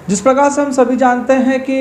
जिस प्रकार से हम सभी जानते हैं कि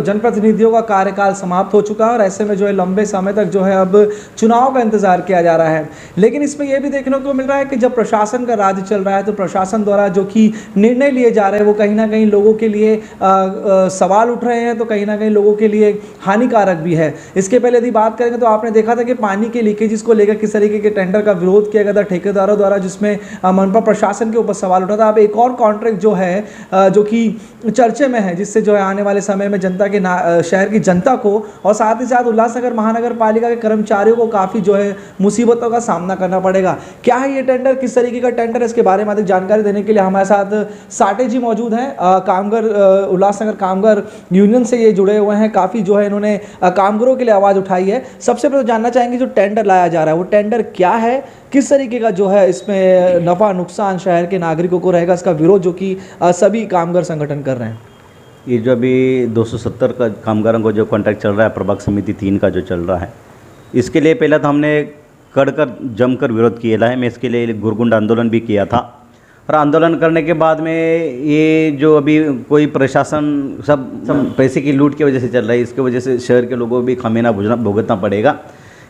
जनप्रतिनिधियों का कार्यकाल समाप्त हो चुका है और ऐसे में जो है लंबे समय तक जो है अब चुनाव का इंतजार किया जा रहा है। लेकिन इसमें यह भी देखने को मिल रहा है कि जब प्रशासन का राज चल रहा है तो प्रशासन द्वारा जो कि निर्णय लिए जा रहे हैं वो कहीं ना कहीं लोगों के लिए सवाल उठ रहे हैं, तो कहीं ना कहीं लोगों के लिए हानिकारक भी है। इसके पहले यदि बात करेंगे तो आपने देखा था कि पानी के लीकेजेस को लेकर किस तरीके के टेंडर का विरोध किया गया था ठेकेदारों द्वारा, जिसमें मनपा प्रशासन के ऊपर सवाल उठा था। अब एक और कॉन्ट्रैक्ट जो है जो कि चर्चे में है, जिससे जो है आने वाले समय में जनता के शहर की जनता को और साथ ही साथ उल्लासनगर महानगर पालिका के कर्मचारियों को काफ़ी जो है मुसीबतों का सामना करना पड़ेगा। क्या है ये टेंडर, किस तरीके का टेंडर है, इसके बारे में अधिक जानकारी देने के लिए हमारे साथ साटे जी मौजूद हैं। कामगार उल्लासनगर कामगार यूनियन से ये जुड़े हुए हैं, काफ़ी जो है इन्होंने कामगारों के लिए आवाज़ उठाई है। सबसे पहले जानना चाहेंगे जो टेंडर लाया जा रहा है वो टेंडर क्या है, किस तरीके का जो है इसमें नफ़ा नुकसान शहर के नागरिकों को रहेगा, इसका विरोध जो कि सभी कामगार संगठन कर रहे हैं। ये जो अभी 270 का कामगारों को जो कॉन्ट्रैक्ट चल रहा है प्रभाग समिति 3 का जो चल रहा है, इसके लिए पहले तो हमने कड़कर जमकर विरोध किया है। मैं इसके लिए गुरगुंड आंदोलन भी किया था और आंदोलन करने के बाद में ये जो अभी कोई प्रशासन सब पैसे की लूट की वजह से चल रहा है, इसके वजह से शहर के लोगों को भी खामियाना भुगतना पड़ेगा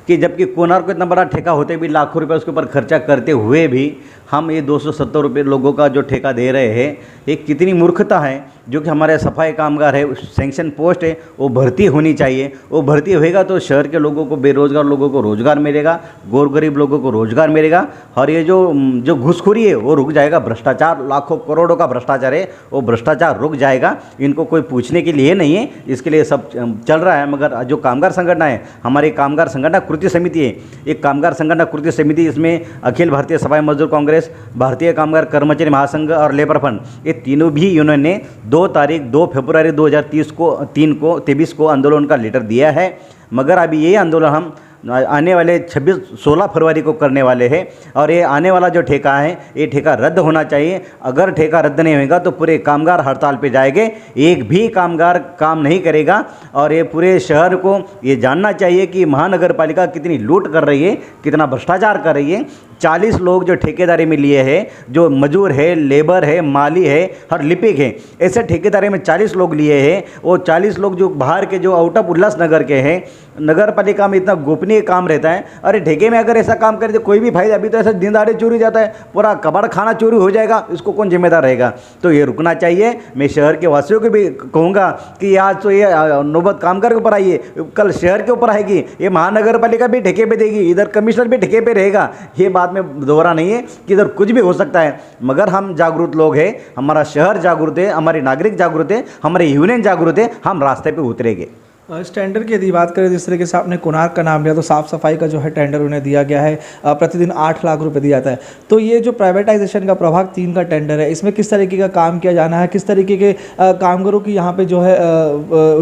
कि जबकि कोणार्क को इतना बड़ा ठेका होते भी लाखों रुपए उसके ऊपर खर्चा करते हुए भी हम ये 270 रुपये लोगों का जो ठेका दे रहे हैं, ये कितनी मूर्खता है। जो कि हमारे सफाई कामगार है, सैंक्शन पोस्ट है, वो भर्ती होनी चाहिए। वो भर्ती होएगा तो शहर के लोगों को, बेरोजगार लोगों को रोजगार मिलेगा, गोर गरीब लोगों को रोजगार मिलेगा और ये जो घुसखोरी है वो रुक जाएगा। भ्रष्टाचार, लाखों करोड़ों का भ्रष्टाचार है, वो भ्रष्टाचार रुक जाएगा। इनको कोई पूछने के लिए नहीं है, इसके लिए सब चल रहा है। मगर जो कामगार संगठन है, हमारी कामगार संगठन कृत्य समिति है, एक कामगार संगठन कृत्य समिति, इसमें अखिल भारतीय सफाई मजदूर कांग्रेस, भारतीय कामगार कर्मचारी महासंघ और लेबर फंड, ये तीनों भी यूनियन ने 2 फरवरी 2023 को आंदोलन का लेटर दिया है। मगर अभी ये आंदोलन हम आने वाले 16 फरवरी को करने वाले हैं और ये आने वाला जो ठेका है ये ठेका रद्द होना चाहिए। अगर ठेका रद्द नहीं होगा तो पूरे कामगार हड़ताल पे जाएंगे, एक भी कामगार काम नहीं करेगा। और ये पूरे शहर को ये जानना चाहिए कि महानगर पालिका कितनी लूट कर रही है, कितना भ्रष्टाचार कर रही है। 40 लोग जो ठेकेदारी में लिए हैं, जो मजदूर है, लेबर है, माली है और लिपिक है, ऐसे ठेकेदारी में 40 लोग लिए हैं। वो 40 लोग जो बाहर के, जो आउट ऑफ उल्लासनगर के हैं, नगर पालिका में इतना गोपनीय काम रहता है। अरे ठेके में अगर ऐसा काम करे तो कोई भी फायदा, अभी तो ऐसा दिन दहाड़े चोरी जाता है, पूरा कबाड़ खाना चोरी हो जाएगा, इसको कौन जिम्मेदार रहेगा। तो ये रुकना चाहिए। मैं शहर के वासियों को भी कहूँगा कि आज तो ये नौबत कामगार के ऊपर आई है, कल शहर के ऊपर आएगी। ये महानगर पालिका भी ठेके पे देगी, इधर कमिश्नर भी ठेके पे रहेगा। ये बात में दोहरा नहीं है कि इधर कुछ भी हो सकता है। मगर हम जागरूक लोग हैं, हमारा शहर जागरूक है, हमारे नागरिक जागरूक है, हमारे यूनियन जागरूक है, हम रास्ते पे उतरेंगे। इस टेंडर की यदि बात करें, जिस तरीके से आपने कोणार्क का नाम लिया, तो साफ़ सफाई का जो है टेंडर उन्हें दिया गया है, प्रतिदिन 8 लाख रुपए दिया जाता है। तो ये जो प्राइवेटाइजेशन का प्रभाग 3 का टेंडर है, इसमें किस तरीके का काम किया जाना है, किस तरीके के कामगारों की यहाँ पे जो है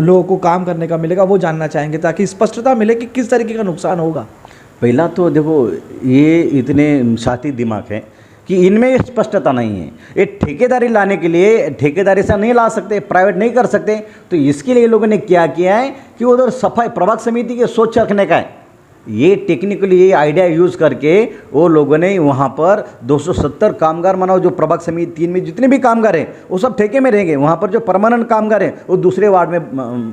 लोगों को काम करने का मिलेगा, वो जानना चाहेंगे ताकि स्पष्टता मिले कि किस तरीके का नुकसान होगा। पहला तो देखो, ये इतने शातिर दिमाग है कि इनमें स्पष्टता नहीं है। ये ठेकेदारी लाने के लिए ठेकेदारी से नहीं ला सकते, प्राइवेट नहीं कर सकते। तो इसके लिए लोगों ने क्या किया है कि उधर सफाई प्रभाग समिति के सोच रखने का है। ये टेक्निकली ये आइडिया यूज़ करके वो लोगों ने वहाँ पर 270 कामगार मानो, जो प्रभाग समिति 3 में जितने भी कामगार हैं वो सब ठेके में रहेंगे। वहाँ पर जो परमानेंट कामगार हैं वो दूसरे वार्ड में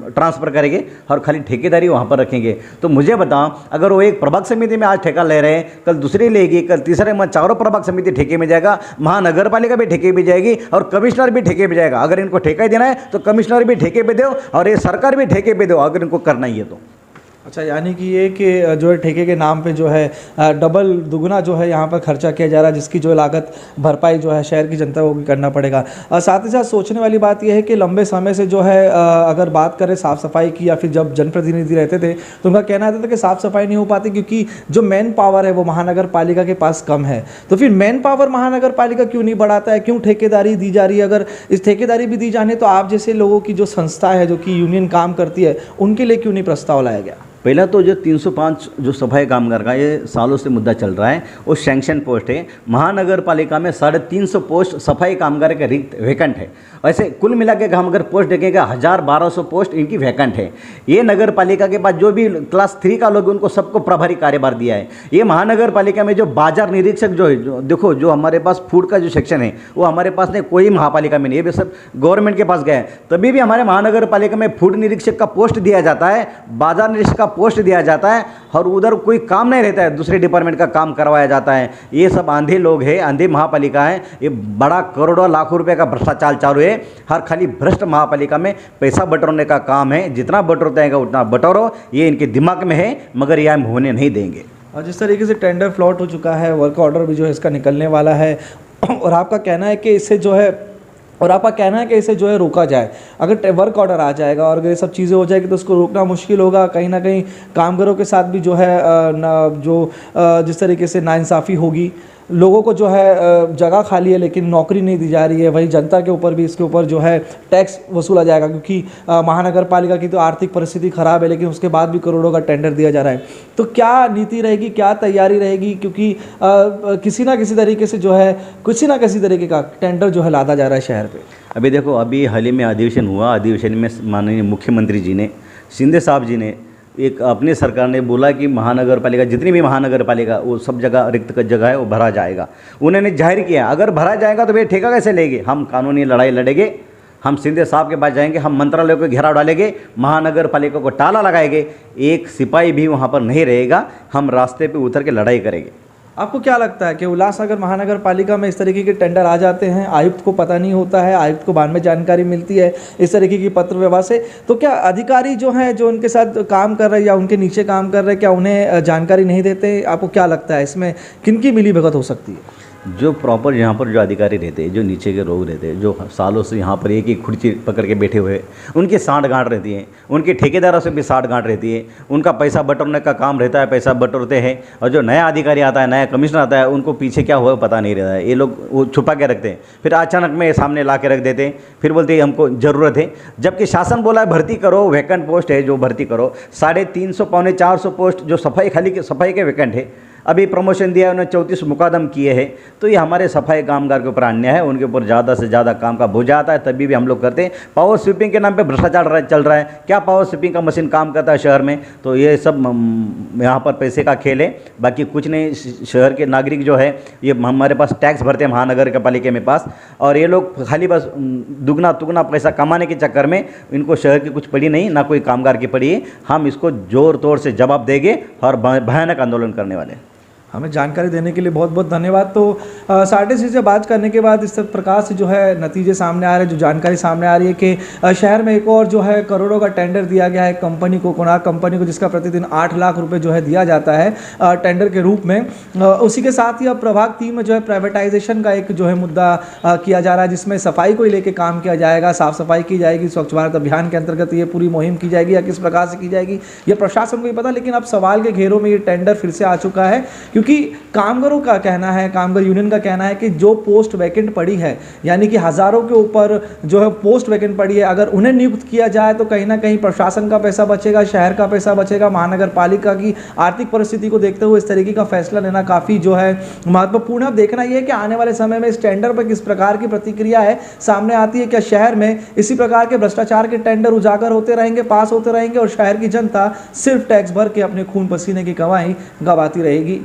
ट्रांसफ़र करेंगे और खाली ठेकेदारी वहाँ पर रखेंगे। तो मुझे बताओ, अगर वो एक प्रभाग समिति में आज ठेका ले रहे हैं, कल दूसरी लेगी, कल तीसरे में चारों प्रभाग समिति ठेके में जाएगा, महानगर पालिका भी ठेके में जाएगी और कमिश्नर भी ठेके में जाएगा। अगर इनको ठेका ही देना है तो कमिश्नर भी ठेके पे दो और ये सरकार भी ठेके पे दो, अगर इनको करना ही है तो। अच्छा, यानी कि ये कि जो है ठेके के नाम पे जो है डबल दुगना जो है यहाँ पर खर्चा किया जा रहा है, जिसकी जो लागत भरपाई जो है शहर की जनता को भी करना पड़ेगा। साथ ही साथ सोचने वाली बात यह है कि लंबे समय से जो है अगर बात करें साफ़ सफाई की, या फिर जब जनप्रतिनिधि रहते थे तो उनका कहना था कि साफ़ सफाई नहीं हो पाती क्योंकि जो मैन पावर है वो महानगर पालिका के पास कम है। तो फिर मैन पावर महानगर पालिका क्यों नहीं बढ़ाता है, क्यों ठेकेदारी दी जा रही है? अगर इस ठेकेदारी भी दी जाने तो आप जैसे लोगों की जो संस्था है, जो कि यूनियन काम करती है, उनके लिए क्यों नहीं प्रस्ताव लाया गया? पहला तो जो 305 जो सफाई कामगार का ये सालों से मुद्दा चल रहा है, वो सैंक्शन पोस्ट है। महानगर पालिका में 350 पोस्ट सफाई कामगार के रिक्त वैकेंट है। ऐसे कुल मिला के हम अगर पोस्ट देखेंगे 1000-1200 पोस्ट इनकी वैकेंट है। ये नगर पालिका के पास जो भी क्लास 3 का लोग उनको सबको प्रभारी कार्यभार दिया है। ये महानगर पालिका में जो बाजार निरीक्षक जो है, जो देखो जो हमारे पास फूड का जो सेक्शन है वो हमारे पास नहीं, कोई महापालिका में नहीं है, ये सब गवर्नमेंट के पास गए हैं। तभी भी हमारे महानगर पालिका में फूड निरीक्षक का पोस्ट दिया जाता है, बाजार निरीक्षक का पोस्ट दिया जाता है, और उधर कोई काम नहीं रहता है, दूसरे डिपार्टमेंट का काम करवाया जाता है। ये सब आंधे लोग हैं, आंधी महापालिका है। ये बड़ा करोड़ों लाखों रुपए का भ्रष्टाचार चालू है। हर खाली भ्रष्ट महापालिका में पैसा बटोरने का काम है। जितना बटोरते हैं उतना बटोरो, ये इनके दिमाग में है, मगर ये हम होने नहीं देंगे। और जिस तरीके से टेंडर फ्लॉट हो चुका है, वर्क ऑर्डर भी जो है इसका निकलने वाला है, और आपका कहना है कि इससे जो है रोका जाए। अगर वर्क ऑर्डर आ जाएगा और अगर ये सब चीज़ें हो जाएगी तो उसको रोकना मुश्किल होगा। कहीं ना कहीं कामगारों के साथ भी जो है जिस तरीके से नाइंसाफ़ी होगी, लोगों को जो है जगह खाली है लेकिन नौकरी नहीं दी जा रही है, वहीं जनता के ऊपर भी इसके ऊपर जो है टैक्स वसूला जाएगा, क्योंकि महानगर पालिका की तो आर्थिक परिस्थिति ख़राब है, लेकिन उसके बाद भी करोड़ों का टेंडर दिया जा रहा है। तो क्या नीति रहेगी, क्या तैयारी रहेगी, क्योंकि किसी ना किसी तरीके से जो है किसी ना किसी तरीके का टेंडर जो है लादा जा रहा है शहर पर। अभी देखो, अभी हाल ही में अधिवेशन हुआ, अधिवेशन में माननीय मुख्यमंत्री जी ने, शिंदे साहब जी ने एक अपनी सरकार ने बोला कि महानगर पालिका जितनी भी महानगर पालिका वो सब जगह रिक्त का जगह है वो भरा जाएगा। उन्होंने जाहिर किया अगर भरा जाएगा तो वे ठेका कैसे लेंगे, हम कानूनी लड़ाई लड़ेंगे, हम शिंदे साहब के पास जाएंगे, हम मंत्रालय को घेराव डालेंगे, महानगर पालिका को ताला लगाएंगे, एक सिपाही भी वहाँ पर नहीं रहेगा, हम रास्ते पे उतर के लड़ाई करेंगे। आपको क्या लगता है कि उल्लासनगर महानगर पालिका में इस तरीके के टेंडर आ जाते हैं, आयुक्त को पता नहीं होता है, आयुक्त को बाद में जानकारी मिलती है इस तरीके की पत्र व्यवहार से, तो क्या अधिकारी जो हैं जो उनके साथ काम कर रहे हैं या उनके नीचे काम कर रहे हैं, क्या उन्हें जानकारी नहीं देते? आपको क्या लगता है इसमें किनकी मिलीभगत हो सकती है? जो प्रॉपर यहाँ पर जो अधिकारी रहते हैं, जो नीचे के लोग रहते हैं, जो सालों से यहाँ पर एक ही कुर्सी पकड़ के बैठे हुए, उनकी साठ गांठ रहती है, उनके ठेकेदारों से भी साठ गांठ रहती है, उनका पैसा बटोरने का काम रहता है, पैसा बटोरते हैं, और जो नया अधिकारी आता है, नया कमिश्नर आता है, उनको पीछे क्या हुआ पता नहीं रहता है। ये लोग वो छुपा के रखते हैं, फिर अचानक में सामने ला के रख देते हैं, फिर बोलते हैं हमको ज़रूरत है, जबकि शासन बोला है भर्ती करो, वैकेंट पोस्ट है जो भर्ती करो। 350 पौने 400 पोस्ट जो सफाई के वैकेंट है, अभी प्रमोशन दिया है, उन्होंने 34 मुकदम किए हैं। तो ये हमारे सफाई कामगार के ऊपर अन्याय है, उनके ऊपर ज़्यादा से ज़्यादा काम का बोझा आता है, तभी भी हम लोग करते हैं। पावर स्वीपिंग के नाम पे भ्रष्टाचार चल रहा है। क्या पावर स्वीपिंग का मशीन काम करता है शहर में? तो ये सब यहाँ पर पैसे का खेल है, बाकी कुछ नहीं। शहर के नागरिक जो है ये हमारे पास टैक्स भरते हैं महानगर के पालिका में पास, और ये लोग खाली बस दुगना तुगना पैसा कमाने के चक्कर में इनको शहर की कुछ पड़ी नहीं, ना कोई कामगार की पड़ी है। हम इसको जोर तोड़ से जवाब देंगे और भयानक आंदोलन करने वाले हैं। हमें जानकारी देने के लिए बहुत बहुत धन्यवाद। तो साढ़े से बात करने के बाद इस प्रकार से जो है नतीजे सामने आ रहे हैं, जो जानकारी सामने आ रही है कि शहर में एक और जो है करोड़ों का टेंडर दिया गया है कंपनी को, कोणार्क कंपनी को, जिसका प्रतिदिन 8 लाख रुपए जो है दिया जाता है टेंडर के रूप में। उसी के साथ ही अब प्रभाग 3 में जो है प्राइवेटाइजेशन का एक जो है मुद्दा किया जा रहा है, जिसमें सफाई को ही लेकर काम किया जाएगा, साफ सफाई की जाएगी, स्वच्छ भारत अभियान के अंतर्गत ये पूरी मुहिम की जाएगी, या किस प्रकार से की जाएगी ये प्रशासन को ही पता। लेकिन अब सवाल के घेरों में ये टेंडर फिर से आ चुका है, क्योंकि कामगारों का कहना है, कामगार यूनियन का कहना है कि जो पोस्ट वैकेंट पड़ी है, यानी कि हज़ारों के ऊपर जो है पोस्ट वैकेंट पड़ी है, अगर उन्हें नियुक्त किया जाए तो कहीं ना कहीं प्रशासन का पैसा बचेगा, शहर का पैसा बचेगा। महानगर पालिका की आर्थिक परिस्थिति को देखते हुए इस तरीके का फैसला लेना काफ़ी जो है महत्वपूर्ण है। अब देखना यह है कि आने वाले समय में इस टेंडर पर किस प्रकार की प्रतिक्रिया है सामने आती है। क्या शहर में इसी प्रकार के भ्रष्टाचार के टेंडर उजागर होते रहेंगे, पास होते रहेंगे, और शहर की जनता सिर्फ टैक्स भर के अपने खून पसीने की कमाई गंवाती रहेगी?